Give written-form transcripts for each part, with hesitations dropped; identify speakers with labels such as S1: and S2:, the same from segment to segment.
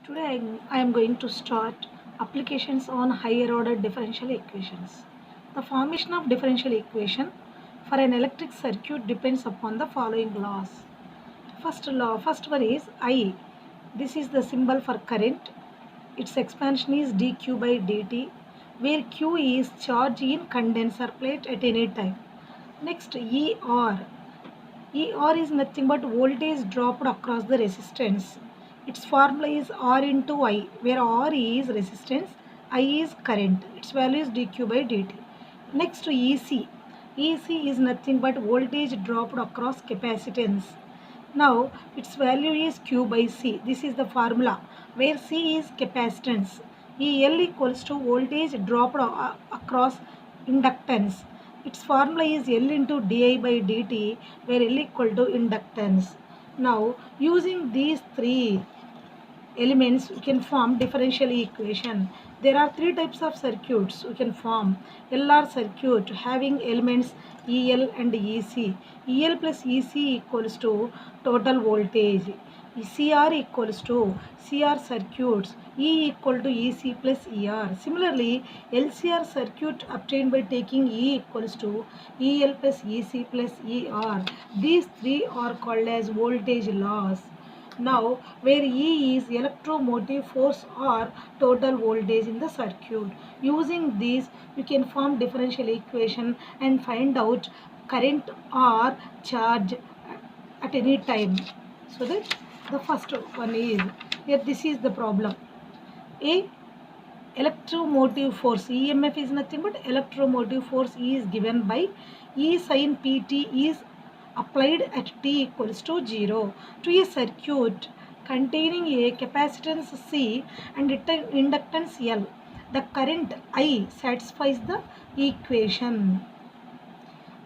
S1: Today I am going to start applications on higher order differential equations. The formation of differential equation for an electric circuit depends upon the following laws. First one is I. This is the symbol for current. Its expansion is dq by dt, where q is charge in condenser plate at any time. Next, ER. ER is nothing but voltage dropped across the resistance. Its formula is R into I, where R is resistance, I is current. Its value is dq by dt. Next, EC. EC is nothing but voltage dropped across capacitance. Now, its value is Q by C. This is the formula where C is capacitance. EL equals to voltage dropped across inductance. Its formula is L into di by dt, where L equal to inductance. Now, using these three elements, we can form differential equation. There are three types of circuits we can form. LR circuit having elements EL and EC. EL plus EC equals to total voltage. CR equals to CR circuits. E equal to EC plus ER. Similarly, LCR circuit obtained by taking E equals to EL plus EC plus ER. These three are called as voltage laws. Now, where E is electromotive force or total voltage in the circuit. Using these, you can form differential equation and find out current or charge at any time. So that the first one is, here this is the problem. A electromotive force, EMF is nothing but electromotive force is given by E sin PT is applied at t equals to 0 to a circuit containing a capacitance C and inductance L. The current I satisfies the equation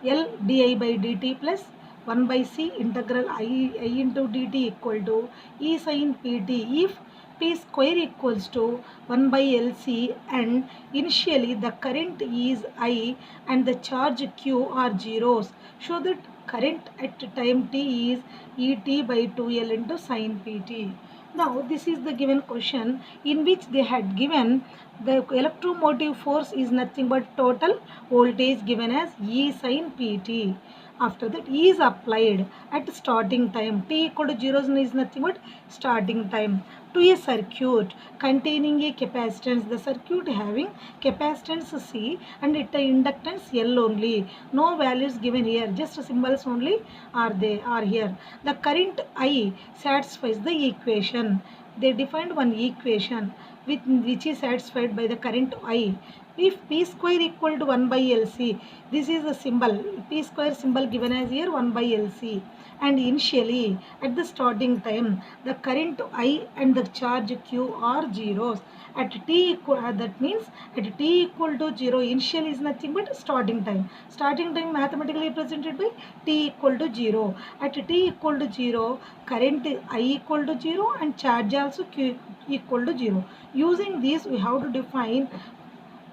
S1: L di by dt plus 1 by C integral I into dt equal to E sin pt if P square equals to 1 by LC and initially the current is I and the charge Q are zeros. Show that current at time t is Et by 2L into sin pt. Now this is the given question in which they had given the electromotive force is nothing but total voltage given as E sin pt. After that E is applied at starting time. T equal to 0 is nothing but starting time to a circuit containing a capacitance. The circuit having capacitance C and it inductance L only. No values given here. Just symbols only are here. The current I satisfies the equation. They defined one equation which is satisfied by the current I. If P square equal to 1 by LC, this is the symbol. P square symbol given as here 1 by LC. And initially at the starting time, the current I and the charge Q are zeros. At t equal, that means at t equal to 0, initial is nothing but starting time. Starting time mathematically represented by t equal to 0. At t equal to 0, current I equal to 0 and charge also Q equal to 0. Using this, we have to define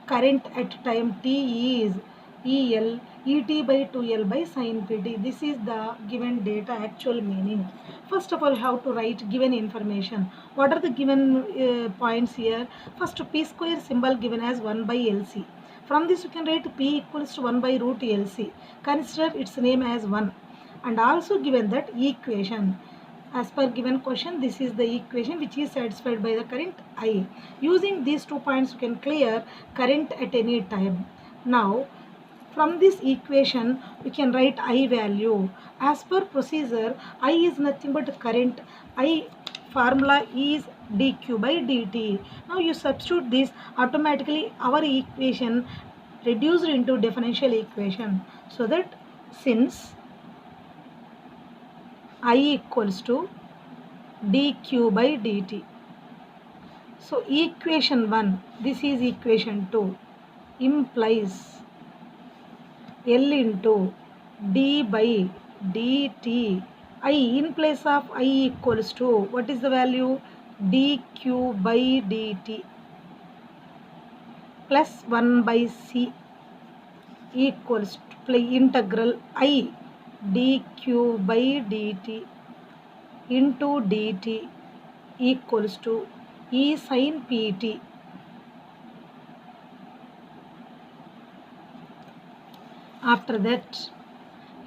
S1: current at time t is EL ET by 2L by sin pt. This is the given data actual meaning. First of all, how to write given information. What are the given points here? First, P square symbol given as 1 by LC. From this you can write P equals to 1 by root LC. Consider its name as 1 and also given that equation. As per given question, this is the equation which is satisfied by the current I. Using these 2 points, you can clear current at any time. Now, from this equation, we can write I value. As per procedure, I is nothing but current. I formula is dq by dt. Now, you substitute this, automatically our equation reduced into differential equation. So that since I equals to dq by dt. So equation 1, this is equation 2, implies L into d by dt. I in place of I equals to, what is the value? dq by dt plus 1 by c equals to integral I dq by dt into dt equals to E sin pt. After that,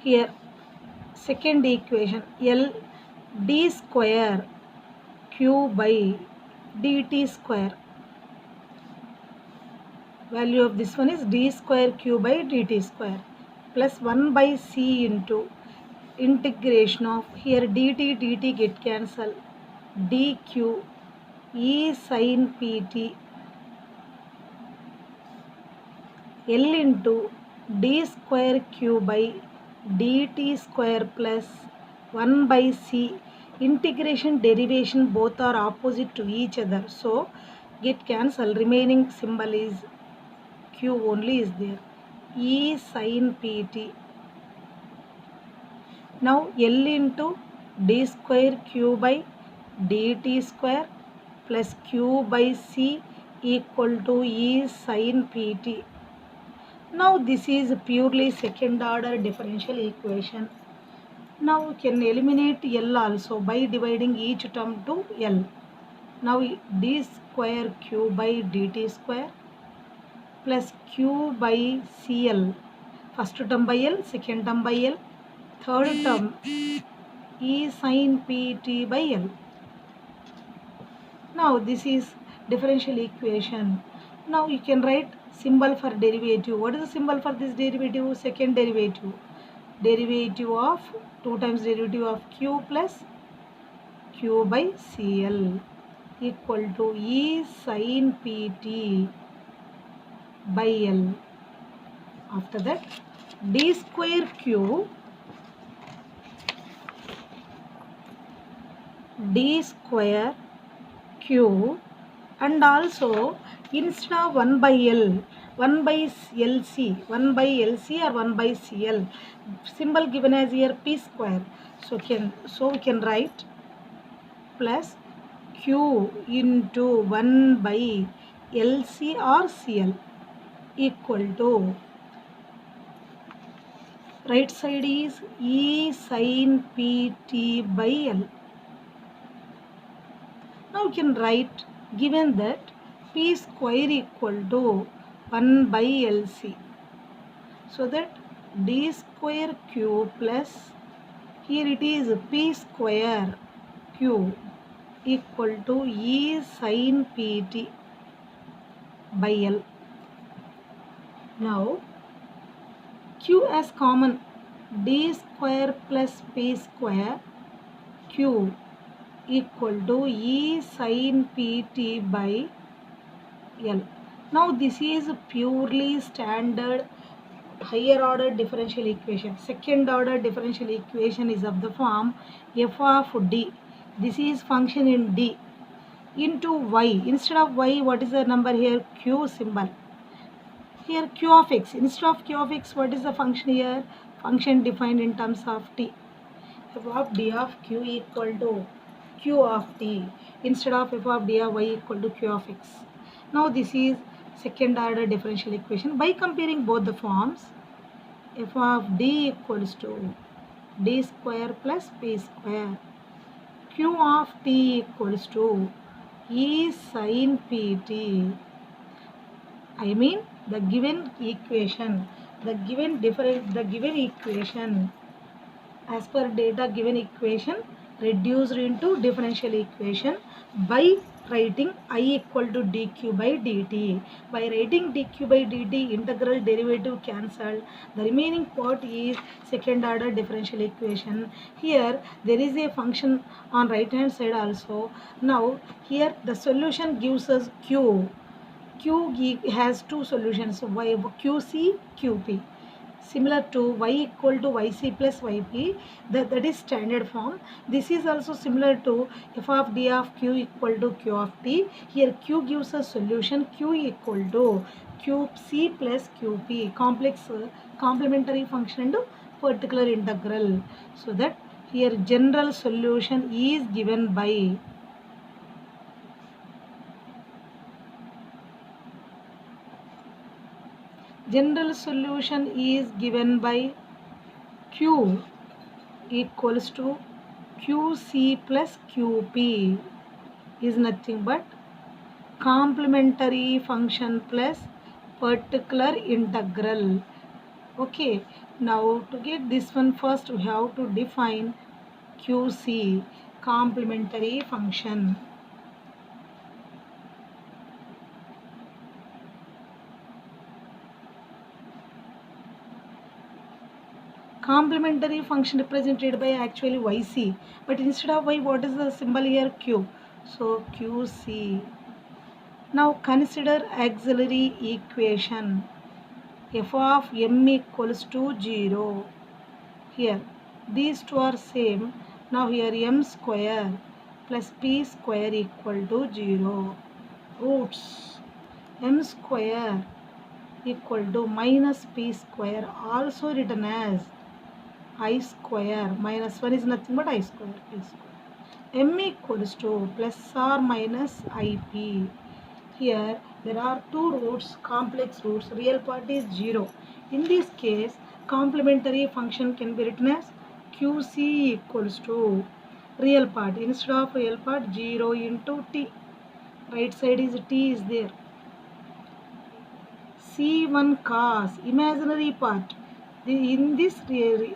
S1: here second equation, L d square q by dt square. Value of this one is d square q by dt square plus 1 by c into integration of, here dt get cancel, dq e sin pt L into d square q by dt square plus 1 by c. Integration derivation both are opposite to each other, so get cancel. Remaining symbol is q only is there. E sin pt. Now L into d square q by dt square plus q by c equal to E sin pt. Now this is purely second order differential equation. Now we can eliminate L also by dividing each term to L. Now d square q by dt square plus q by cl. First term by L, second term by L, third term E sin pt by L. Now this is differential equation. Now you can write symbol for derivative. What is the symbol for this derivative? Second derivative. Derivative of 2 times derivative of q plus q by cl equal to E sin pt by L. After that, d square q d square q, and also instead of 1 by L, 1 by LC, 1 by LC or 1 by CL, symbol given as here p square. So we can write plus q into 1 by LC or CL equal to, right side is E sin pt by L. Now you can write, given that p square equal to 1 by LC, so that d square q plus, here it is p square q equal to E sin pt by L. Now q as common, d square plus p square q equal to E sin pt by L. Now this is purely standard higher order differential equation. Second order differential equation is of the form f of d. This is function in d into y. Instead of y, what is the number here? Q symbol. Here q of x. Instead of q of x, what is the function here? Function defined in terms of t. F of d of q equal to q of t instead of f of d of y equal to q of x. Now this is second order differential equation. By comparing both the forms, f of d equals to d square plus p square, q of t equals to E sin pt. I mean the given equation, the given equation as per data given equation reduced into differential equation by writing I equal to dq by dt. By writing dq by dt, integral derivative cancelled. The remaining part is second order differential equation. Here there is a function on right hand side also. Now here the solution gives us q. Has two solutions, y qc qp, similar to y equal to yc plus yp, that is standard form. This is also similar to f of d of q equal to q of t. Here q gives us solution q equal to qc plus qp, complex complementary function and particular integral. So that here general solution is given by q equals to qc plus qp, is nothing but complementary function plus particular integral. Okay, now to get this one, first we have to define QC, complementary function. Complementary function represented by actually YC, but instead of Y, what is the symbol here? Q. So QC. Now consider auxiliary equation. F of m equals to 0. Here these two are same. Now here m square plus p square equal to 0. Roots m square equal to minus p square, also written as I square. Minus 1 is nothing but I square, p square. M equals to plus or minus ip. Here there are two roots, complex roots. Real part is 0. In this case, complementary function can be written as QC equals to real part. Instead of real part, 0 into t. Right side is t is there. C1 cos, imaginary part. In this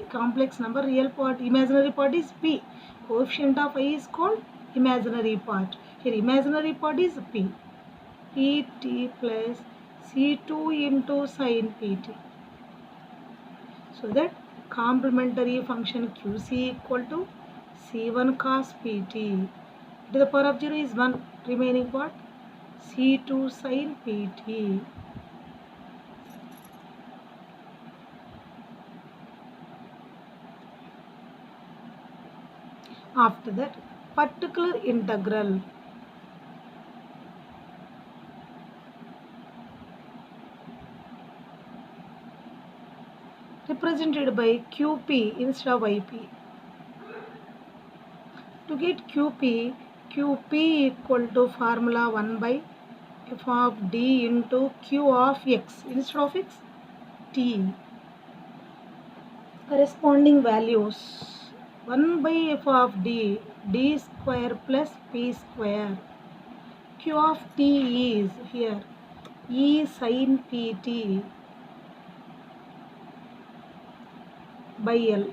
S1: complex number, real part, imaginary part is p. Coefficient of I is called imaginary part. Here imaginary part is p. Pt plus C2 into sin Pt. So that complementary function QC equal to C1 cos Pt. To the power of 0 is 1. Remaining part C2 sin Pt. After that, particular integral. Represented by QP instead of IP. To get QP, QP equal to formula 1 by f of d into q of x. Instead of x, t. Corresponding values. 1 by f of d, d square plus p square. Q of t is here e sin pt by L.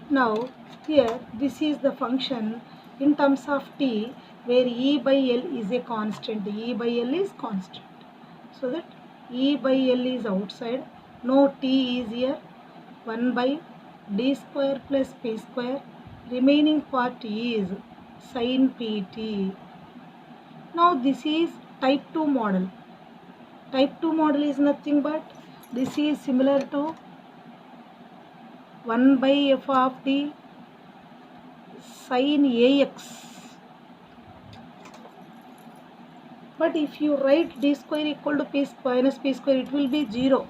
S1: Now here this is the function in terms of t, where e by L is a constant. E by L is constant. So that e by L is outside. No t is here. 1 by d square plus p square. Remaining part is sin pt. Now this is type 2 model. Type 2 model is nothing but this is similar to 1 by f of d sin ax. But if you write d square equal to p square minus p square, it will be 0.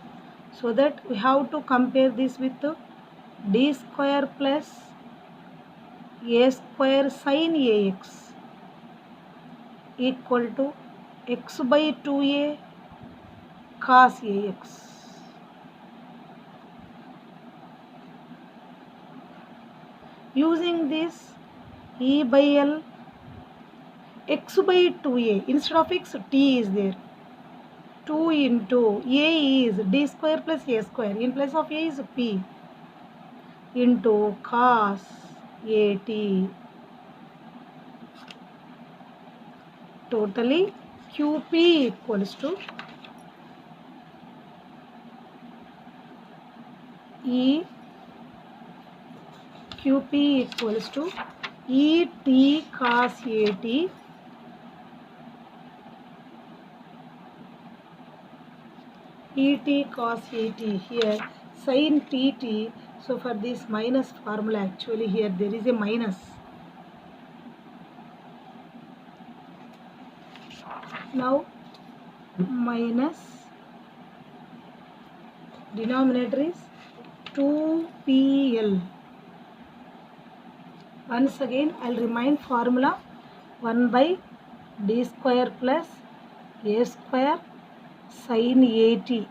S1: So that we have to compare this with d square plus a square sin ax equal to x by 2a cos ax. Using this e by L, x by 2a, instead of x, t is there. 2 into a is d square plus a square, in place of a is p, into cos at. Totally qp equals to e qp equals to et cos at et cos at. Here sin pt. So for this minus formula, actually here there is a minus. Now minus denominator is 2pl. Once again I will remind formula 1 by d square plus a square sin at.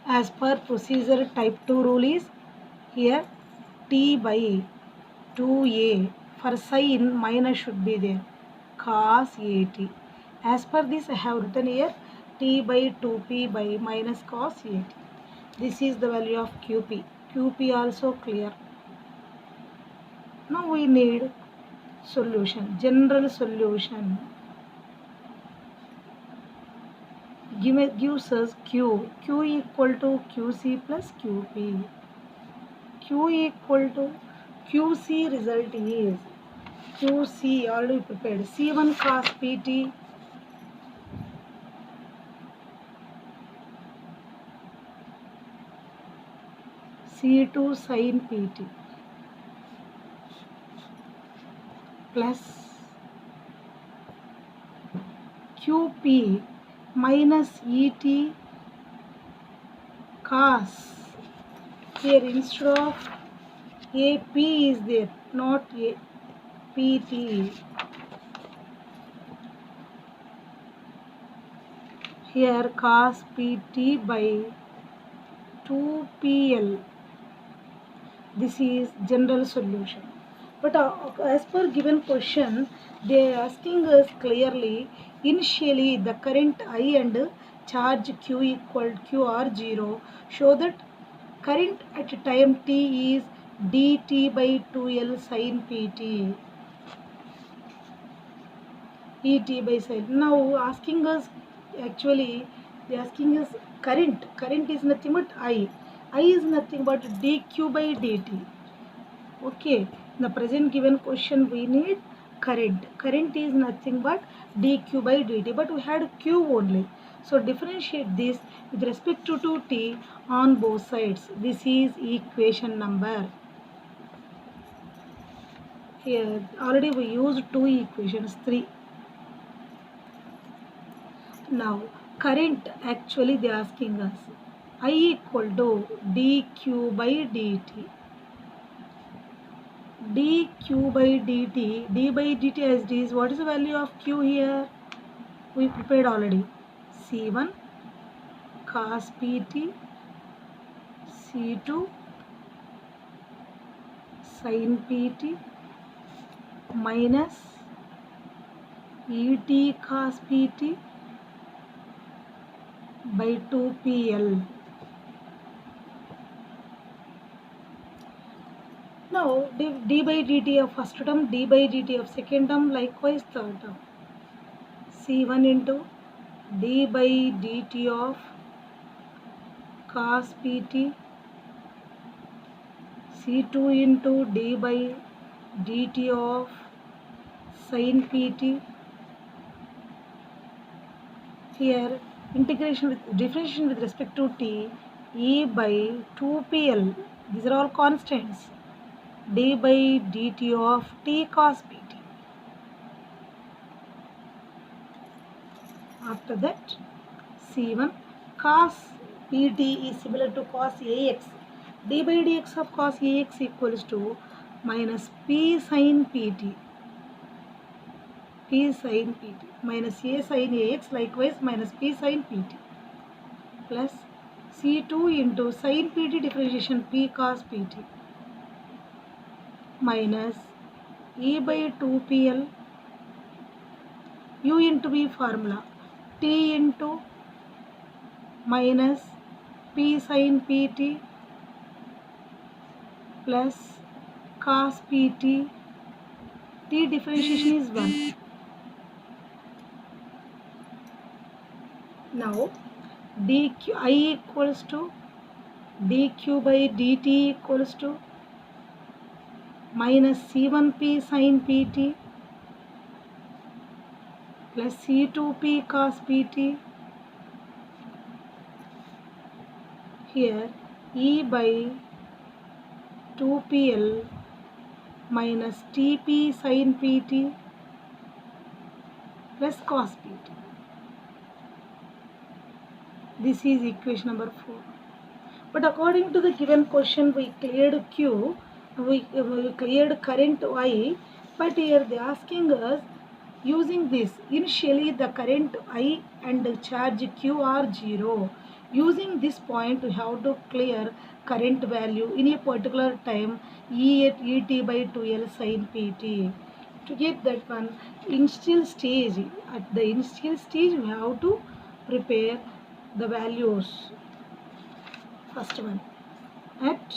S1: As per procedure, type 2 rule is here t by 2a. For sin, minus should be there. cos AT. As per this, I have written here T by 2P by minus cos AT. This is the value of QP. QP also clear. Now we need solution, general solution. Gives us Q. Q equal to QC plus QP. Q equal to QC result is QC already prepared. C1 cos PT C2 sin PT plus QP minus ET cos. Here instead of AP is there, not PT. Here cos PT by 2PL. This is general solution. But as per given question, they are asking us clearly, initially the current I and charge Q equal Q are 0. Show that current at time t is dt by 2L sin PT. Et by sin. Now asking us, actually they asking us current. Current is nothing but I. I is nothing but dq by dt. Okay, in the present given question we need current. Current is nothing but dq by dt, but we had q only. So differentiate this with respect to t on both sides. This is equation number. Here already we used two equations, 3. Now current, actually they are asking us I equal to dq by dt. dq by dt, d by dt as d is, what is the value of q here? We prepared already. C1 cos pt, C2 sin pt minus et cos pt by 2pl. Now d by dt of first term, d by dt of second term, likewise third term. C1 into d by dt of cos pt, C2 into d by dt of sin pt. Here integration with differentiation with respect to t, e by 2pl, these are all constants, d by dt of t cos pt. After that, C1 cos pt is similar to cos ax. D by dx of cos ax equals to minus p sin pt. P sin pt minus a sin ax, likewise minus p sin pt, plus C2 into sin pt differentiation p cos pt minus e by 2pl, u into v formula, t into minus p sin pt plus cos pt. T differentiation is 1. Now dq I equals to dq by dt equals to minus C1p sin pt plus C2p cos pt. Here e by 2pl minus tp sin pt plus cos pt. This is equation number 4. But according to the given question, we cleared Q, we cleared current I, but here they are asking us, using this, initially the current I and the charge Q are 0. Using this point, we have to clear current value in a particular time, E at et by 2L sin pt. To get that one initial stage, at the initial stage we have to prepare the values. First one, at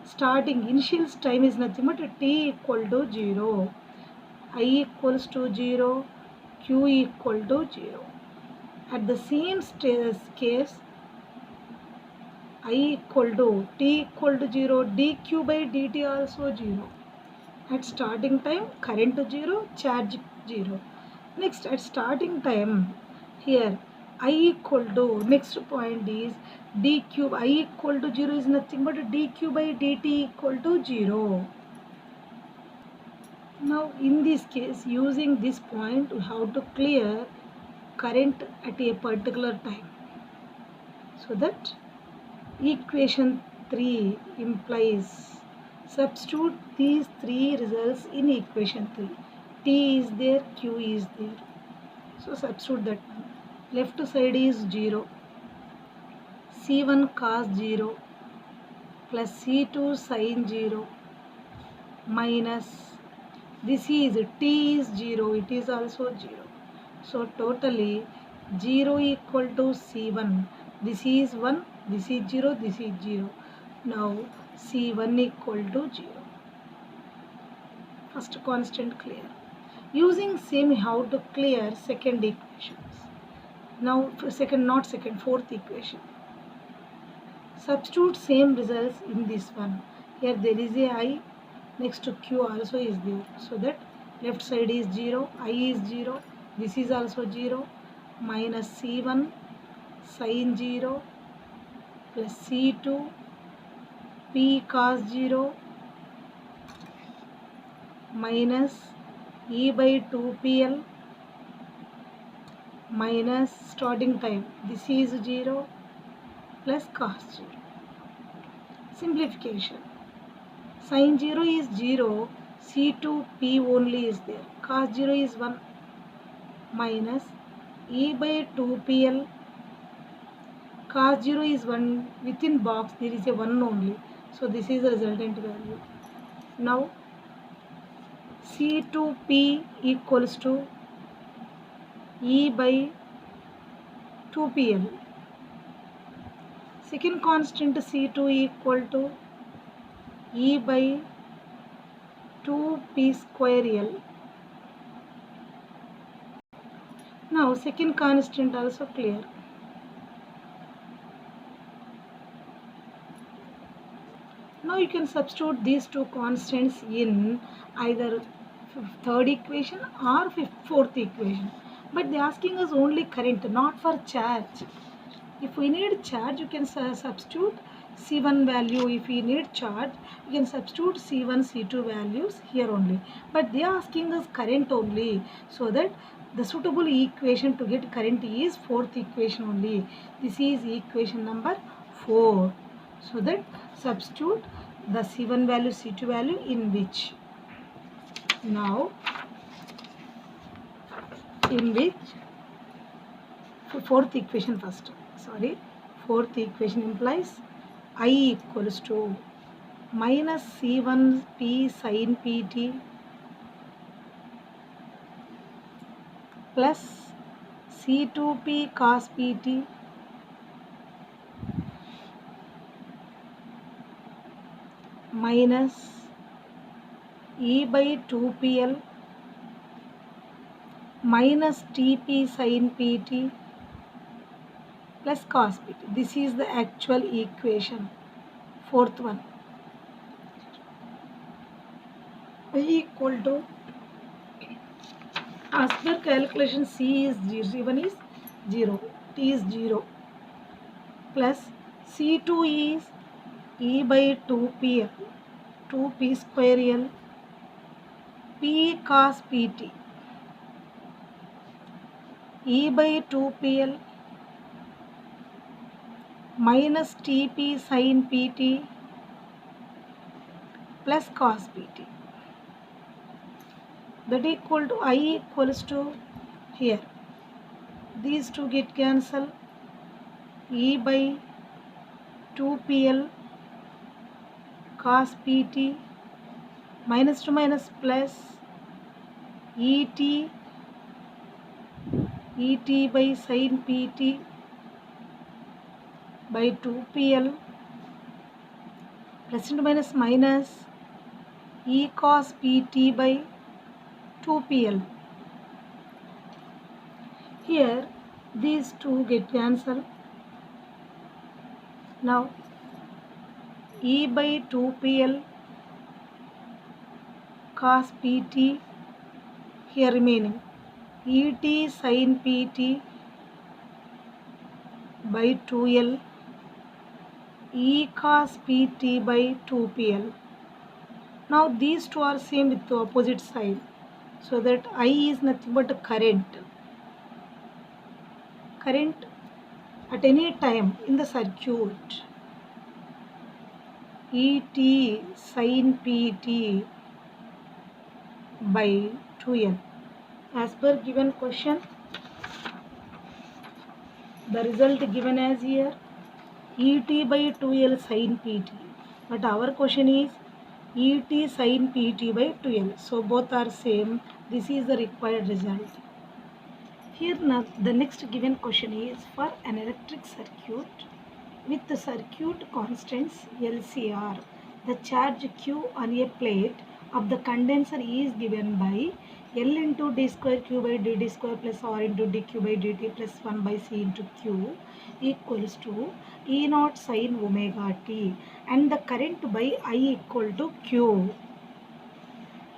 S1: starting initial time is nothing but t equal to 0, I equals to 0, q equal to 0. At the same case, I equal to t equal to 0, dq by dt also 0. At starting time, current 0, charge 0. Next, at starting time, here I equal to, next point is dq. I equal to 0 is nothing but dq by dt equal to 0. Now, in this case, using this point, we have to clear current at a particular time. So that equation 3 implies, substitute these three results in equation 3. T is there, Q is there. So substitute that one. Left side is 0. C1 cos 0 plus C2 sin 0 minus, this is T is 0, it is also 0. So totally 0 equal to C1. This is 1, this is 0, this is 0. Now C1 equal to 0. First constant clear. Using same how to clear second equations. Now fourth equation. Substitute same results in this one. Here there is a I, next to Q also is there. So that left side is 0, I is 0, this is also 0, minus C1 sin 0 plus C2 P cos 0 minus E by 2PL minus starting time, this is 0 plus cos 0. Simplification. Sin 0 is 0, C2P only is there, cos 0 is 1 minus E by 2PL, cos 0 is 1, within box there is a 1 only, so this is the resultant value. Now C2P equals to E by 2PL. Second constant C2 equal to E by 2P square L. Now second constant also clear. Now you can substitute these two constants in either third equation or fourth equation. But they are asking us only current, not for charge. If we need charge, you can substitute C1 value. If we need charge, you can substitute C1, C2 values here only. But they are asking us current only, so that the suitable equation to get current is fourth equation only. This is equation number 4. So that substitute the C1 value, C2 value in which. Now, in which fourth equation first. Fourth equation implies I equals to minus C1P sin PT plus C2P cos PT minus E by 2PL minus TP sin PT plus cos PT. This is the actual equation, fourth one. I equal to, as per calculation, C is 0, C1 is 0, T is 0, plus C2 is E by 2PL, 2P square L, P cos PT, E by 2PL minus TP sin PT plus cos PT. That equal to I equals to, here these two get cancelled, E by 2PL cos PT minus to minus plus et by sin pt by 2pl plus into minus e cos pt by 2pl. Here these two get cancelled. Now e by 2pl cos pt here remaining et sin pt by 2l e cos pt by 2pl. Now these two are same with the opposite side, so that I is nothing but current at any time in the circuit. Et sin pt by 2l. As per given question, the result given as here et by 2l sin pt, but our question is et sin pt by 2l, so both are same. This is the required result. Here now the next given question is for an electric circuit with the circuit constants LCR. The charge Q on a plate of the condenser is given by L into d square Q by dt square plus R into dQ by dt plus 1 by C into Q equals to E naught sin omega t, and the current by I equal to Q.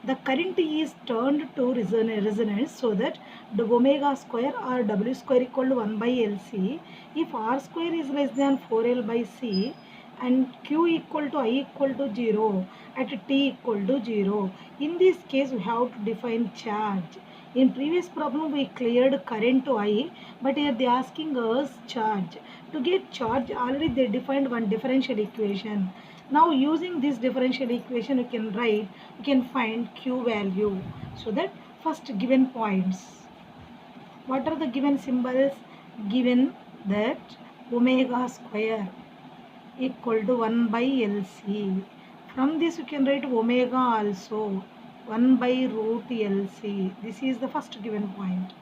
S1: The current is turned to resonance so that the omega square or W square equal to 1 by LC. If R square is less than 4L by C and Q equal to I equal to 0 at T equal to 0. In this case we have to define charge. In previous problem we cleared current to I, but here they are asking us charge. To get charge already they defined one differential equation. Now using this differential equation we can find Q value. So that first given points. What are the given symbols? Given that omega square equal to 1 by LC. From this you can write omega also 1 by root LC. This is the first given point.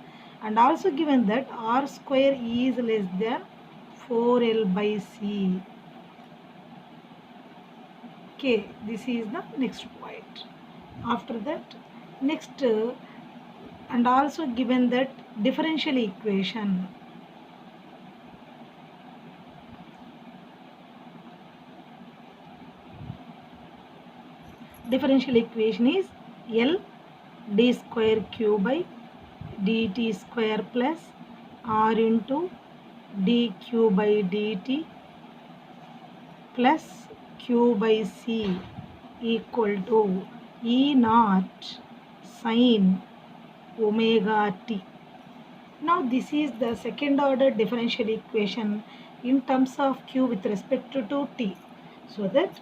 S1: And also given that R square is less than 4L by C. Okay, this is the next point. After that, next and also given that differential equation. Differential equation is L d square Q by dt square plus R into dQ by dt plus Q by C equal to E naught sin omega t. Now this is the second order differential equation in terms of Q with respect to t. So that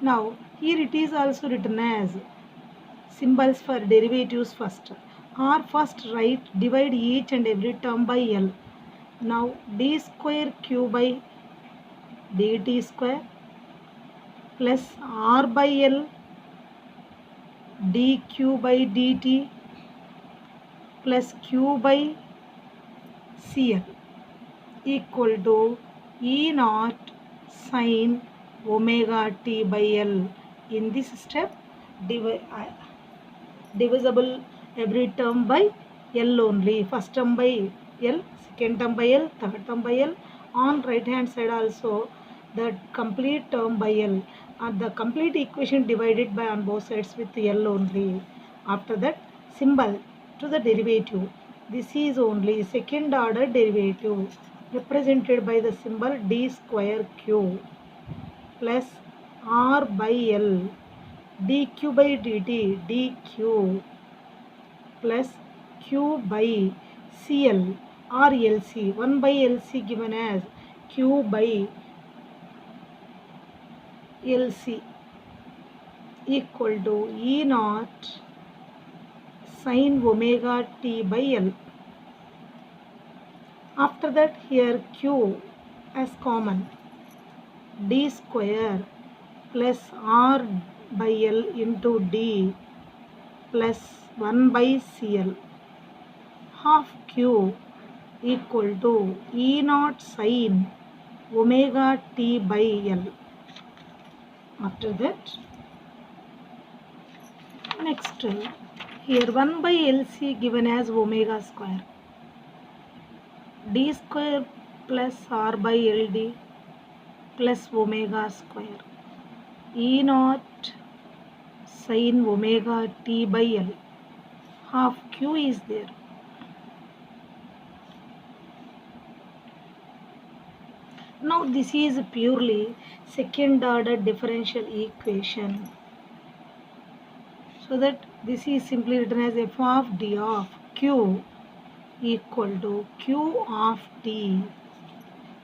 S1: now here it is also written as symbols for derivatives first. R first write divide each and every term by L. Now d square Q by dt square plus R by L dQ by dt plus Q by CL equal to E naught sin omega t by L. In this step divisible every term by L only. First term by L, second term by L, third term by L. On right hand side also the complete term by L. The complete equation divided by on both sides with L only. After that symbol to the derivative. This is only second order derivative represented by the symbol d square Q plus R by L dQ by dt dQ plus Q by CL or LC. 1 by LC given as Q by LC equal to E naught sin omega t by L. After that here Q as common d square plus R by L into d plus 1 by CL half Q equal to E naught sin omega t by L. After that, next here 1 by LC given as omega square, d square plus R by LD plus omega square, E naught sin omega t by L, half Q is there. Now this is purely second order differential equation. So that this is simply written as f of d of Q equal to Q of t.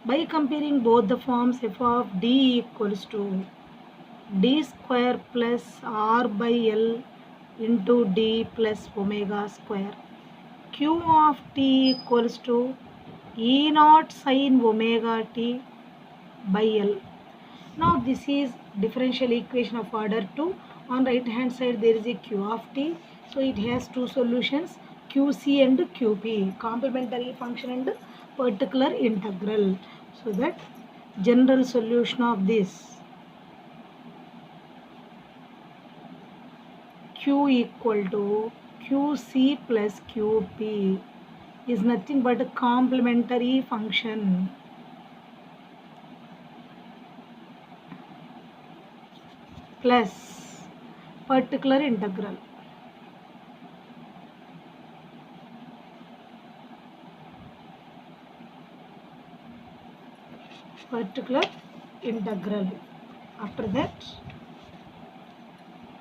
S1: By comparing both the forms, f of d equals to d square plus R by L into d plus omega square. Q of t equals to E naught sin omega t by L. Now this is differential equation of order 2. On right hand side there is a Q of t. So it has two solutions, QC and QP, complementary function and particular integral. So that general solution of this Q equal to QC plus QP is nothing but a complementary function. Plus particular integral. Particular integral. After that,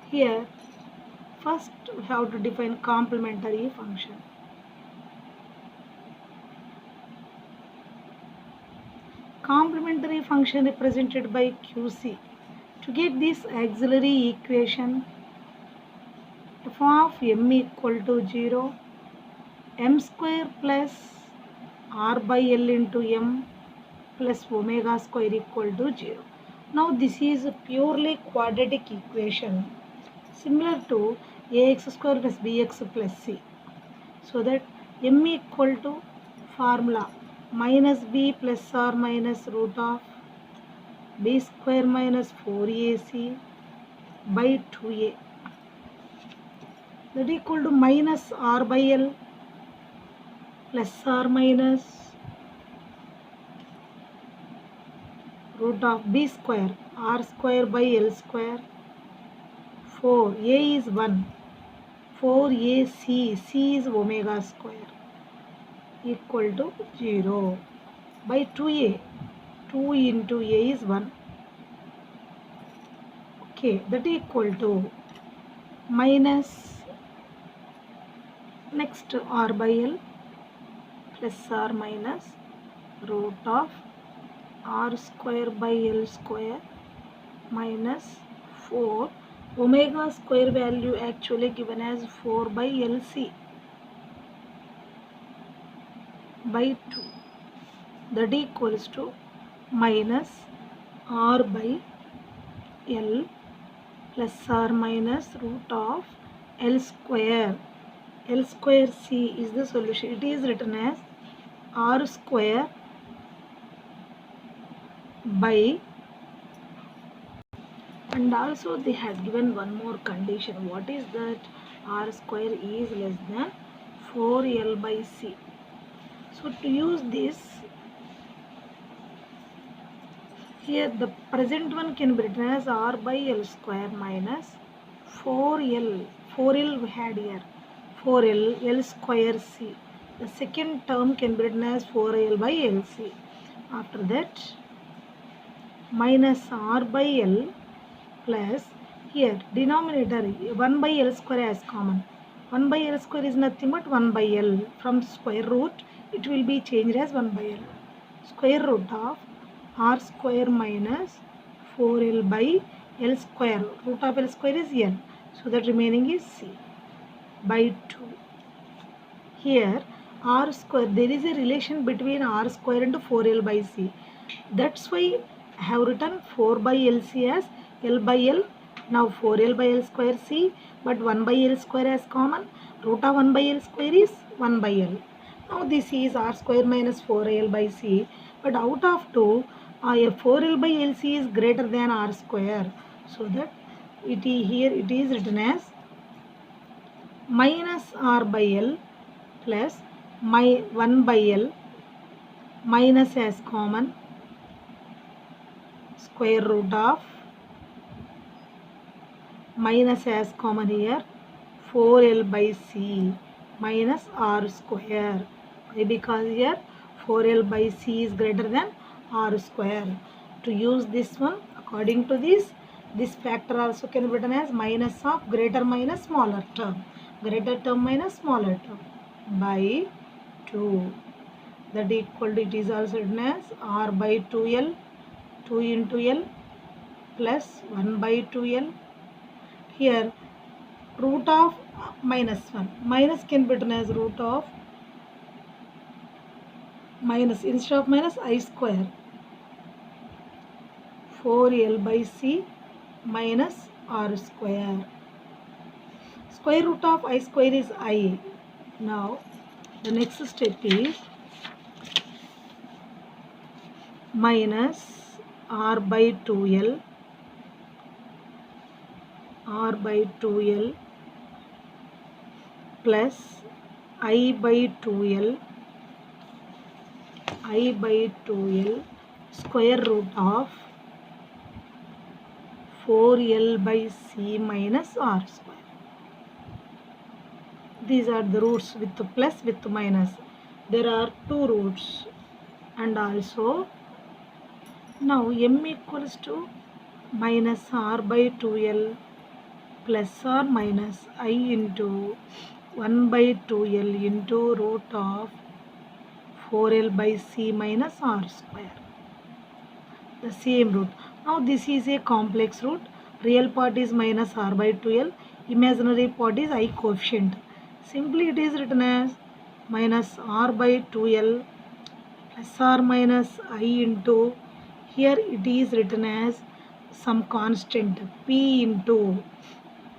S1: here first we have to define complementary function. Complementary function represented by QC. To get this auxiliary equation, f of m equal to 0, m square plus R by L into m plus omega square equal to 0. Now this is a purely quadratic equation similar to ax square plus bx plus c. So that m equal to formula minus b plus or minus root of b square minus 4ac by 2a, that equal to minus R by L plus or minus root of b square R square by L square. 4 a is 1, 4ac, c is omega square equal to 0 by 2a. 2 into a is 1. Okay, that equal to minus next R by L plus or minus root of R square by L square minus 4. Omega square value actually given as 4 by LC by 2, that equals to minus R by L plus or minus root of L square. L square C is the solution. It is written as R square by, and also they had given one more condition. What is that? R square is less than 4L by C. So to use this, here the present one can be written as R by L square minus 4L. 4L we had here. 4L, L square C. The second term can be written as 4L by LC. After that, minus R by L plus, here denominator 1 by L square as common. 1 by L square is nothing but 1 by L. From square root, it will be changed as 1 by L. Square root of R square minus 4L by L square. Root of L square is L. So that remaining is C by 2. Here R square, there is a relation between R square and 4L by C. That's why I have written 4 by LC as L by L. Now 4L by L square C, but 1 by L square as common. Root of 1 by L square is 1 by L. Now this is R square minus 4L by C. But out of 2, 4L by LC is greater than R square. So that here it is written as minus R by L plus 1 by L minus as common square root of minus as common here 4L by C minus R square. Why? Because here 4L by C is greater than R square. To use this one, according to this factor also can be written as minus of greater minus smaller term. Greater term minus smaller term by 2. That equal to, it is also written as R by 2L, 2 into L plus 1 by 2L. Here root of minus 1. Minus can be written as root of minus, instead of minus I square 4L by C minus R square. Square root of I square is I. Now the next step is minus R by 2L, R by 2L plus I by 2L, I by 2L square root of 4L by C minus R square. These are the roots with the plus with the minus. There are two roots, and also now m equals to minus R by 2L plus or minus I into 1 by 2L into root of 4L by C minus R square. The same root. Now this is a complex root. Real part is minus R by 2L. Imaginary part is I coefficient. Simply it is written as minus R by 2L plus or minus I into, here it is written as some constant P into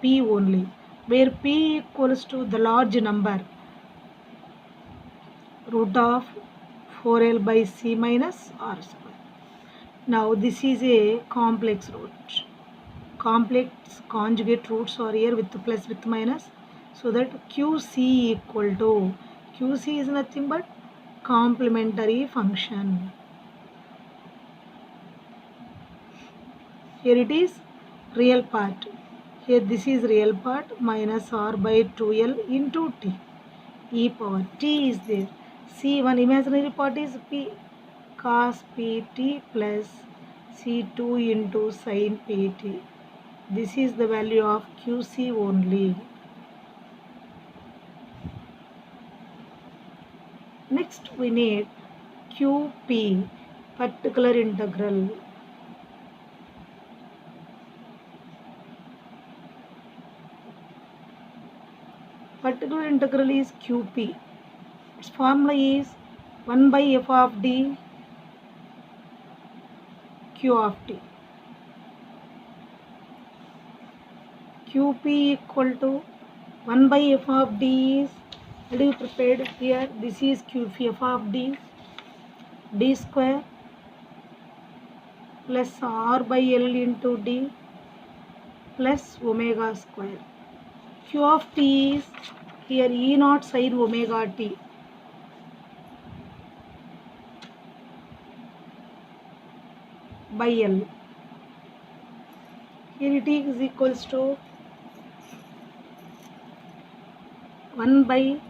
S1: P only, where P equals to the large number root of 4L by C minus R square. Now this is a complex root. Complex conjugate roots are here with plus with minus. So that QC equal to, QC is nothing but complementary function. Here it is real part. Here this is real part minus R by 2L into T. E power T is there. C1 imaginary part is P cos Pt plus C2 into sin Pt. This is the value of QC only. Next we need QP, particular integral. Particular integral is QP. Its formula is 1 by f of d q of t. QP equal to 1 by f of d is already prepared here. This is QP f of d, d square plus r by L into d plus omega square. Q of t is here E naught sin omega t by L. Here it is equals to 1 by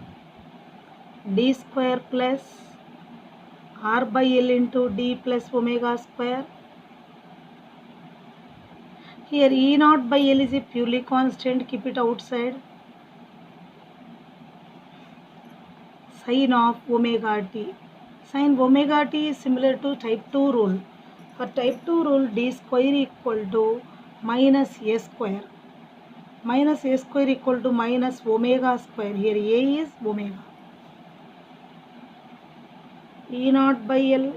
S1: d square plus r by L into d plus omega square. Here E naught by L is a purely constant, keep it outside. Sin of omega t. Sin omega t is similar to type 2 rule. For type 2 rule, d square equal to minus a square. Minus a square equal to minus omega square. Here a is omega. E naught by L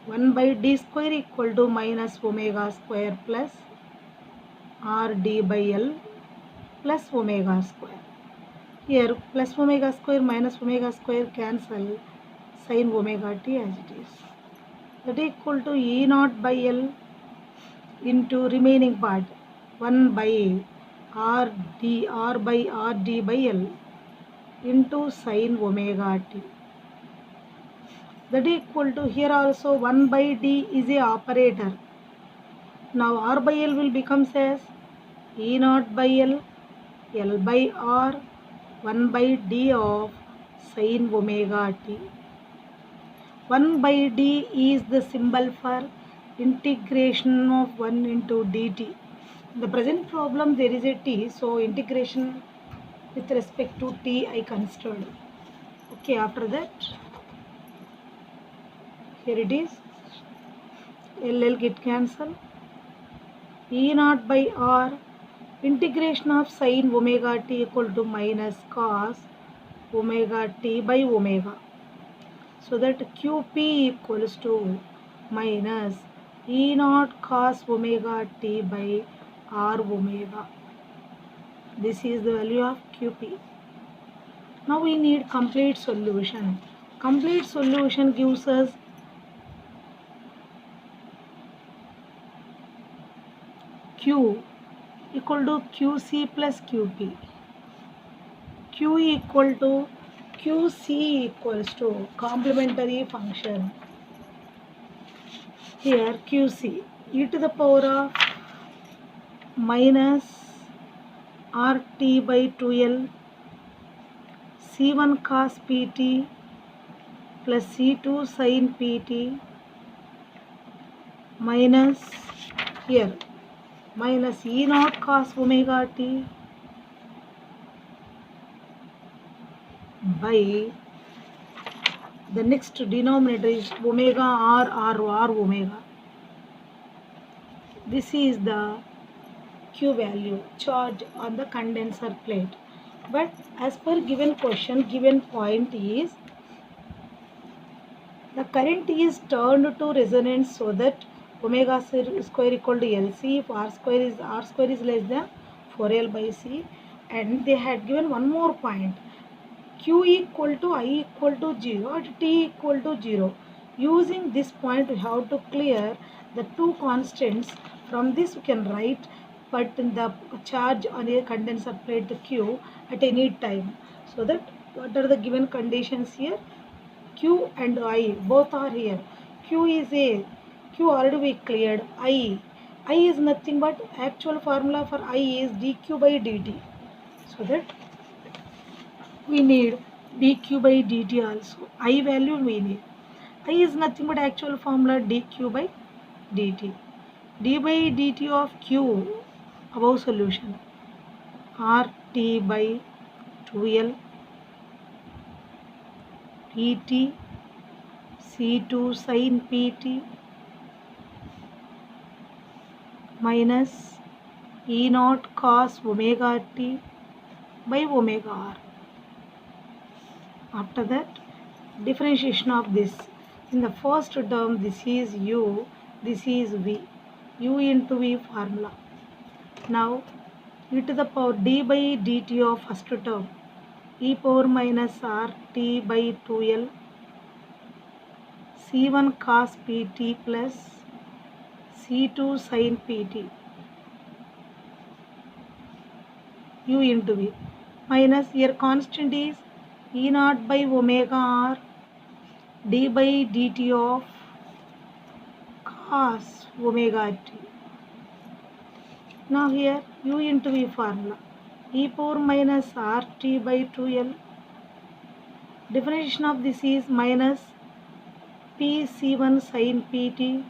S1: 1 by d square equal to minus omega square plus r d by L plus omega square. Here plus omega square minus omega square cancel, sin omega t as it is. That equal to E naught by L into remaining part 1 by R by RD by L into sin omega t. That equal to, here also 1 by D is a operator. Now R by L will becomes as E naught by L, L by R, 1 by D of sin omega t. 1 by D is the symbol for integration of 1 into dt. In the present problem there is a t, so integration with respect to t I considered. Okay, after that, here it is, L get cancel, E naught by R, integration of sin omega t equal to minus cos omega t by omega. So that QP equals to minus E naught cos omega t by R omega. This is the value of QP. Now we need complete solution. Complete solution gives us Q equal to QC plus QP. Q equal to QC equals to complementary function. Here QC e to the power of minus RT by 2L C1 cos PT plus C2 sin PT minus, here minus E naught cos omega t by the next denominator is omega R omega. This is the Q value, charge on the condenser plate. But as per given question, given point is the current is turned to resonance so that omega square equal to LC if R square is less than 4L by C, and they had given one more point, Q equal to I equal to 0 and T equal to 0. Using this point we have to clear the two constants. From this we can write but the charge on a condenser plate, the Q, at any time. So that what are the given conditions here? Q and I both are here. Q is a, Q already we cleared. I is nothing but actual formula for I is dq by dt. So that we need dq by dt also. I value we need. I is nothing but actual formula dq by dt. D by dt of Q, above solution, RT by 2L PT C2 sin PT minus E naught cos omega t by omega r. After that, differentiation of this. In the first term, this is U, this is V. U into V formula. Now, e to the power d by dt of first term, e power minus RT by 2L C1 cos PT plus C2 sin PT U into V minus, here constant is E naught by omega R d by dt of cos omega t. Now here U into V formula, e power minus RT by 2L, differentiation of this is minus PC1 sin PT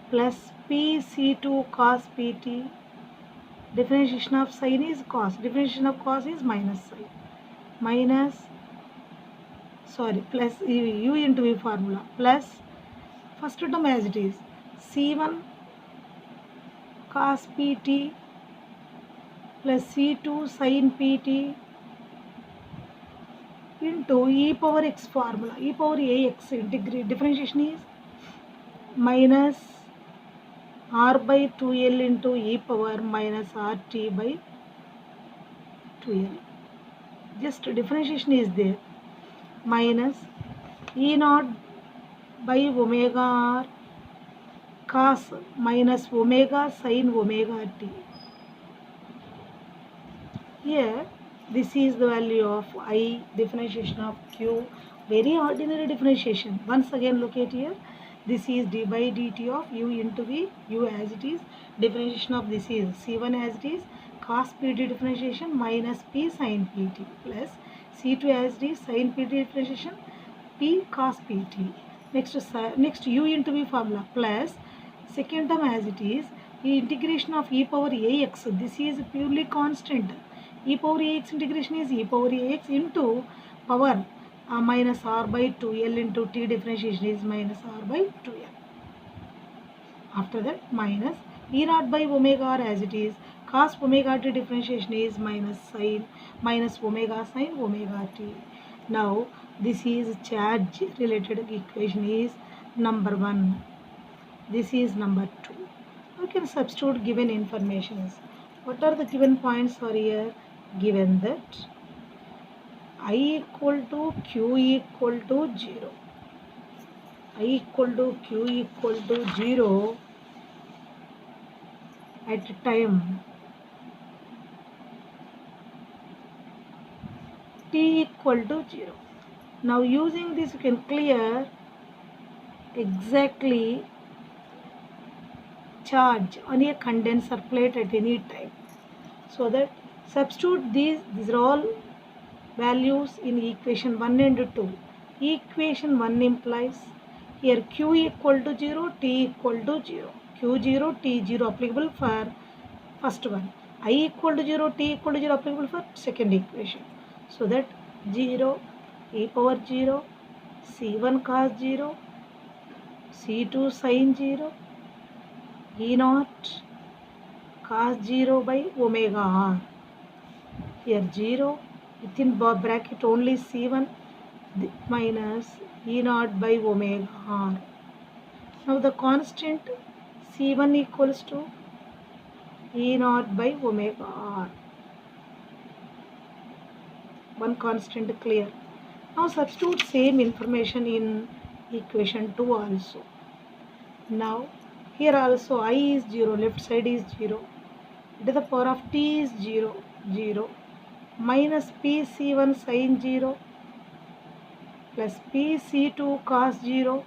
S1: plus PC2 cos PT, differentiation of sin is cos, differentiation of cos is minus sin, minus, plus U into V formula plus first term as it is C1 cos PT plus C2 sin PT into e power x formula, e power ax, integrate, differentiation is minus r by 2l into e power minus rt by 2l. Just differentiation is there. Minus e naught by omega r cos minus omega sin omega t. Here this is the value of I, differentiation of q, very ordinary differentiation. Once again look at here, this is d by dt of u into v, u as it is, differentiation of this is c1 as it is, cos pt differentiation minus p sin pt plus c2 as it is, sin pt differentiation p cos pt. Next u into v formula plus second term as it is, the integration of e power ax, this is purely constant. E power ax integration is e power ax into power minus r by 2l into t differentiation is minus r by 2l. After that minus e naught by omega r as it is, cos omega t differentiation is minus omega sin omega t. Now this is charge related equation is number 1. This is number 2. You can substitute given informations. What are the given points are here? Given that I equal to q equal to 0. I equal to q equal to 0 at time t equal to 0. Now using this you can clear exactly charge on a condenser plate at any time. So that substitute these are all values in equation 1 and 2. Equation 1 implies here q equal to 0, t equal to 0. q0, t0 applicable for first one. I equal to 0, t equal to 0 applicable for second equation. So that 0, e power 0, c1 cos 0, c2 sin 0, e naught cos 0 by omega r. Here 0 within bracket only c1 minus e naught by omega r. Now the constant c1 equals to e naught by omega r. One constant clear. Now substitute same information in equation 2 also. Now here also I is 0, left side is 0, to the power of t is 0, 0, minus pc1 sin 0 plus pc2 cos 0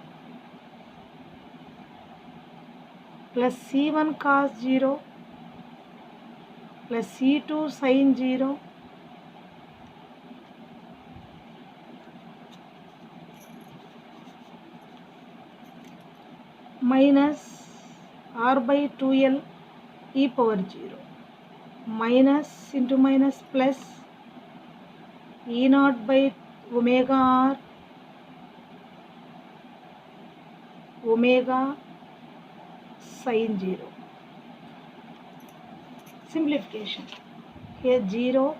S1: plus c1 cos 0 plus c2 sin 0 minus r by 2l e power 0 minus into minus plus e naught by omega r omega sin 0. Simplification. Here 0,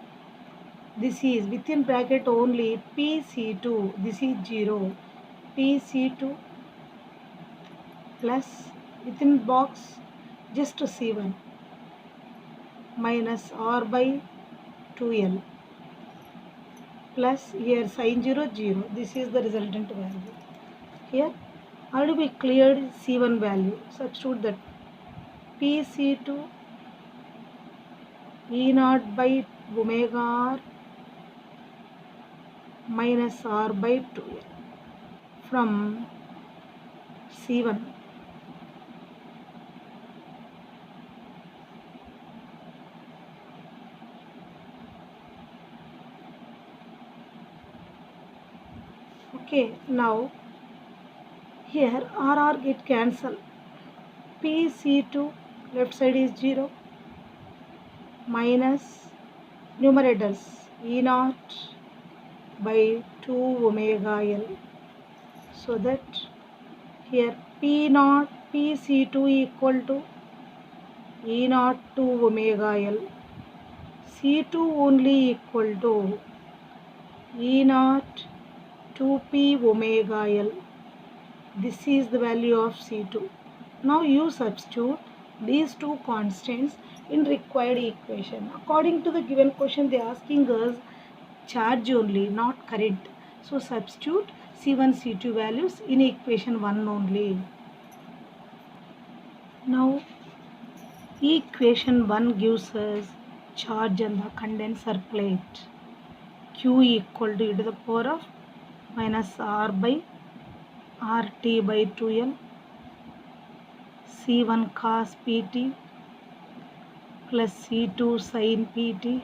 S1: this is within bracket only pc2, this is 0, pc2 plus within box just c1 minus r by 2l plus here sin 0, 0. This is the resultant value. Here already we cleared c1 value. Substitute that pc2 e naught by omega r minus r by 2l from c1. Okay, now here r get cancelled. pc2 left side is 0 minus numerators e naught by 2 omega l. So that here p naught pc2 equal to e naught to omega l, c2 only equal to e naught 2p omega l. This is the value of c2. Now you substitute these two constants in required equation. According to the given question, they are asking us charge only, not current. So substitute C1, C2 values in equation 1 only. Now equation 1 gives us charge on the condenser plate. Q equal to e to the power of minus R by RT by 2L C1 cos PT plus C2 sin PT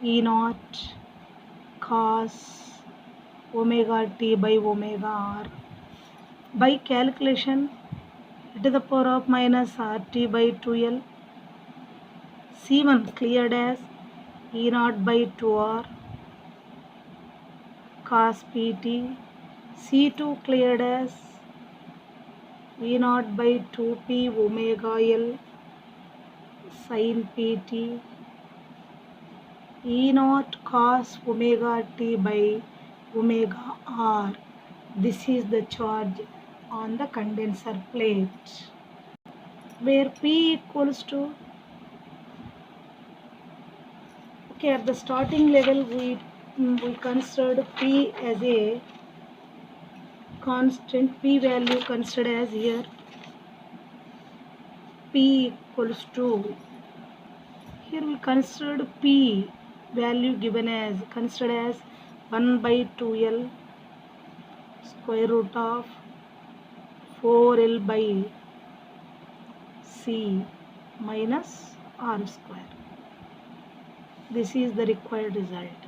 S1: E naught cos omega T by omega R. By calculation, e to the power of minus RT by 2L C1 cleared as E naught by 2R cos PT, C2 cleared as E naught by 2P omega L sin PT, E naught cos omega T by omega R. This is the charge on the condenser plate, where P equals to, okay, at the starting level we considered P as a constant. P value considered as here P equals to, here we considered P value given as, considered as 1 by 2L square root of 4L by C minus R square. This is the required result.